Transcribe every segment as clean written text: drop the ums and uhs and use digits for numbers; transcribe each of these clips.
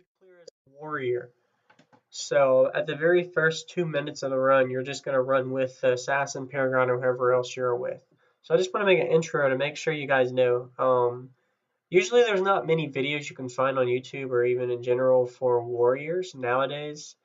speed clear as a warrior. So at the very first 2 minutes of the run, you're just going to run with the assassin, paragon, or whoever else you're with. So I just want to make an intro to make sure you guys know. Usually there's not many videos you can find on YouTube or even in general for warriors nowadays.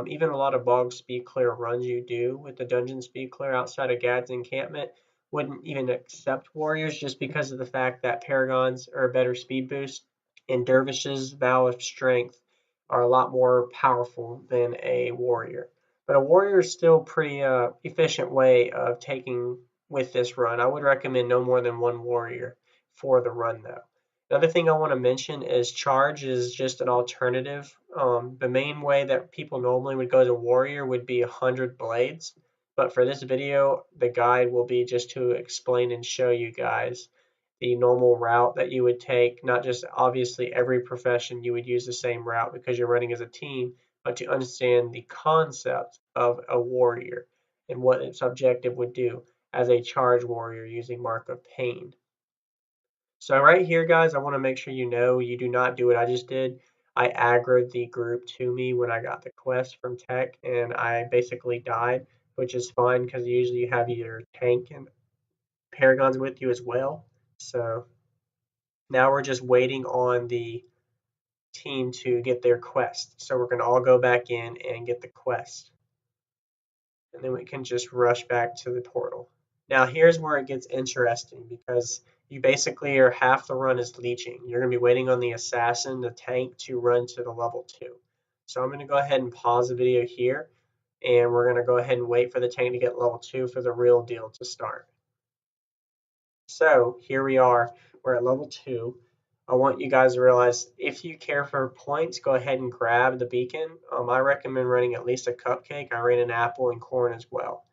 Even a lot of bog speed clear runs you do with the dungeon speed clear outside of Gad's encampment wouldn't even accept warriors just because of the fact that paragons are a better speed boost and dervishes vow of strength are a lot more powerful than a warrior. But a warrior is still pretty efficient way of taking with this run. I would recommend no more than one warrior for the run though. Another thing I want to mention is charge is just an alternative. The main way that people normally would go as a warrior would be 100 blades. But for this video, the guide will be just to explain and show you guys the normal route that you would take. Not just obviously every profession you would use the same route because you're running as a team, but to understand the concept of a warrior and what its objective would do as a charge warrior using Mark of Pain. So right here, guys, I want to make sure you know you do not do what I just did. I aggroed the group to me when I got the quest from Tech, and I basically died, which is fine because usually you have your Tank and Paragons with you as well. So now we're just waiting on the team to get their quest. So we're going to all go back in and get the quest. And then we can just rush back to the portal. Now here's where it gets interesting because you basically are half the run is leeching. You're going to be waiting on the assassin, the tank, to run to the level 2. So I'm going to go ahead and pause the video here, and we're going to go ahead and wait for the tank to get level 2 for the real deal to start. So here we are. We're at level 2. I want you guys to realize if you care for points, go ahead and grab the beacon. I recommend running at least a cupcake. I ran an apple and corn as well.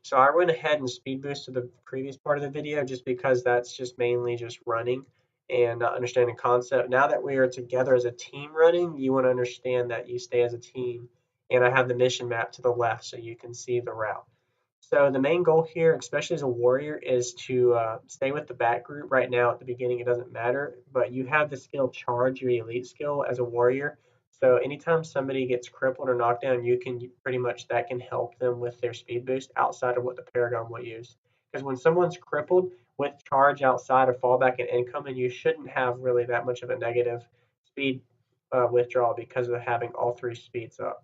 So I went ahead and speed boosted the previous part of the video just because that's just mainly just running and not understanding concept. Now that we are together as a team running, you want to understand that you stay as a team. And I have the mission map to the left so you can see the route. So the main goal here, especially as a warrior, is to stay with the back group. Right now at the beginning it doesn't matter, but you have the skill charge, your elite skill as a warrior. So anytime somebody gets crippled or knocked down, you can pretty much that can help them with their speed boost outside of what the Paragon will use. Because when someone's crippled with charge outside of fallback and incoming, you shouldn't have really that much of a negative speed withdrawal because of having all 3 speeds up.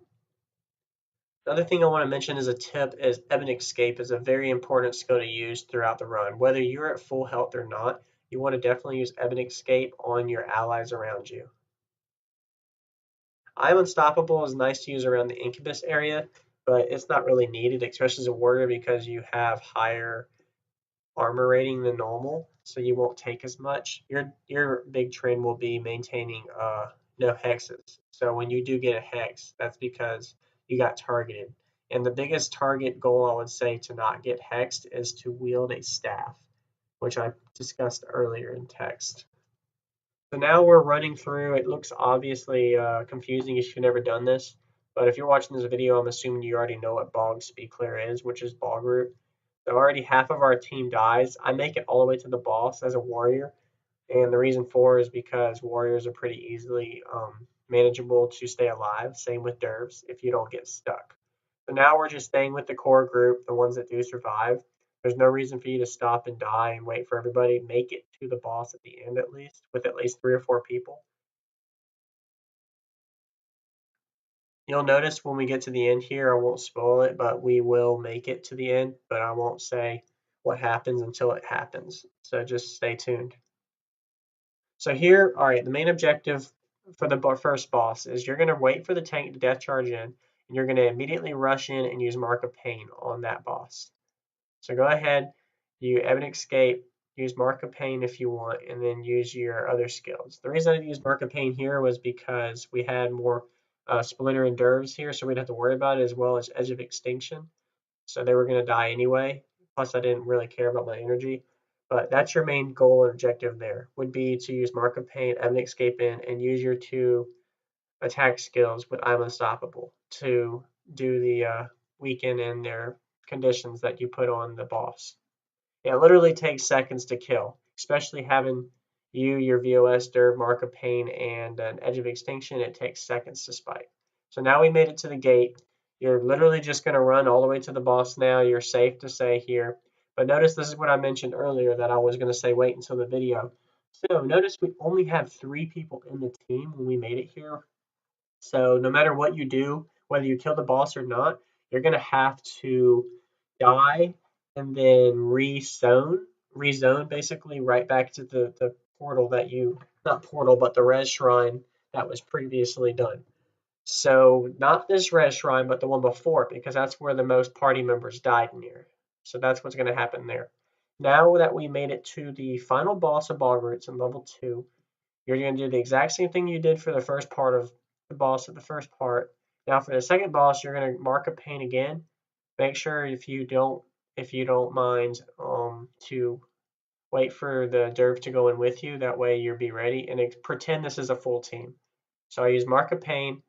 Another thing I want to mention as a tip is Ebon Escape is a very important skill to use throughout the run. Whether you're at full health or not, you want to definitely use Ebon Escape on your allies around you. I'm Unstoppable is nice to use around the Incubus area, but it's not really needed, especially as a warrior because you have higher armor rating than normal, so you won't take as much. Your big trend will be maintaining no hexes. So when you do get a hex, that's because you got targeted. And the biggest target goal I would say to not get hexed is to wield a staff, which I discussed earlier in text. So now we're running through. It looks obviously confusing if you've never done this, but if you're watching this video, I'm assuming you already know what bog speed clear is, which is bog root. So already half of our team dies. I make it all the way to the boss as a warrior, and the reason for is because warriors are pretty easily manageable to stay alive. Same with dervs if you don't get stuck. So now we're just staying with the core group, the ones that do survive. There's no reason for you to stop and die and wait for everybody. Make it to the boss at the end at least, with at least 3 or 4 people. You'll notice when we get to the end here, I won't spoil it, but we will make it to the end, but I won't say what happens until it happens. So just stay tuned. So here, all right, the main objective for the first boss is you're going to wait for the tank to death charge in, and you're going to immediately rush in and use Mark of Pain on that boss. So go ahead, you Ebon Escape, use Mark of Pain if you want, and then use your other skills. The reason I used Mark of Pain here was because we had more Splinter and Dervs here, so we didn't have to worry about it, as well as Edge of Extinction. So they were going to die anyway. Plus, I didn't really care about my energy. But that's your main goal and objective there, would be to use Mark of Pain, Ebon Escape in, and use your 2 attack skills with I'm Unstoppable to do the weaken and their conditions that you put on the boss. It literally takes seconds to kill, especially having your VOS, Derv, Mark of Pain, and an Edge of Extinction, it takes seconds to spike. So now we made it to the gate. You're literally just going to run all the way to the boss now. You're safe to say here. But notice this is what I mentioned earlier that I was going to say wait until the video. So notice we only have 3 people in the team when we made it here. So no matter what you do, whether you kill the boss or not, you're going to have to die and then rezone basically right back to the portal that you, not portal, but the res shrine that was previously done. So not this res shrine, but the one before it, because that's where the most party members died near. So that's what's going to happen there. Now that we made it to the final boss of Bog Roots in level 2, you're going to do the exact same thing you did for the first part of the boss of the first part. Now for the second boss, you're going to mark a pain again. Make sure if you don't mind to wait for the derp to go in with you. That way you'll be ready and pretend this is a full team. So I use Mark of Pain.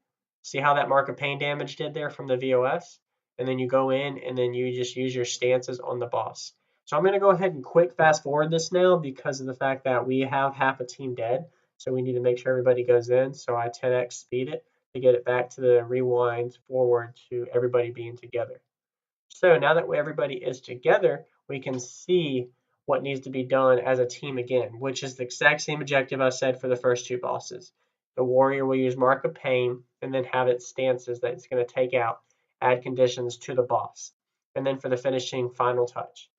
See how that Mark of Pain damage did there from the VOS? And then you go in and then you just use your stances on the boss. So I'm going to go ahead and quick fast forward this now because of the fact that we have half a team dead. So we need to make sure everybody goes in. So I 10x speed it to get it back to the rewind forward to everybody being together. So now that everybody is together, we can see what needs to be done as a team again, which is the exact same objective I said for the first 2 bosses. The warrior will use Mark of Pain and then have its stances that it's going to take out, add conditions to the boss, and then for the finishing final touch.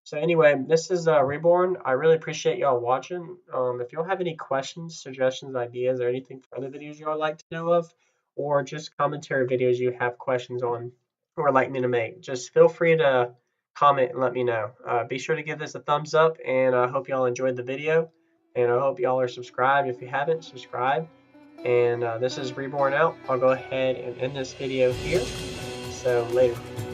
So anyway, this is Reborn. I really appreciate y'all watching. If y'all have any questions, suggestions, ideas, or anything for other videos y'all like to know of, or just commentary videos you have questions on or like me to make, just feel free to comment and let me know. Be sure to give this a thumbs up, and I hope y'all enjoyed the video. And I hope y'all are subscribed. If you haven't, subscribe. And this is Reborn out. I'll go ahead and end this video here. So later.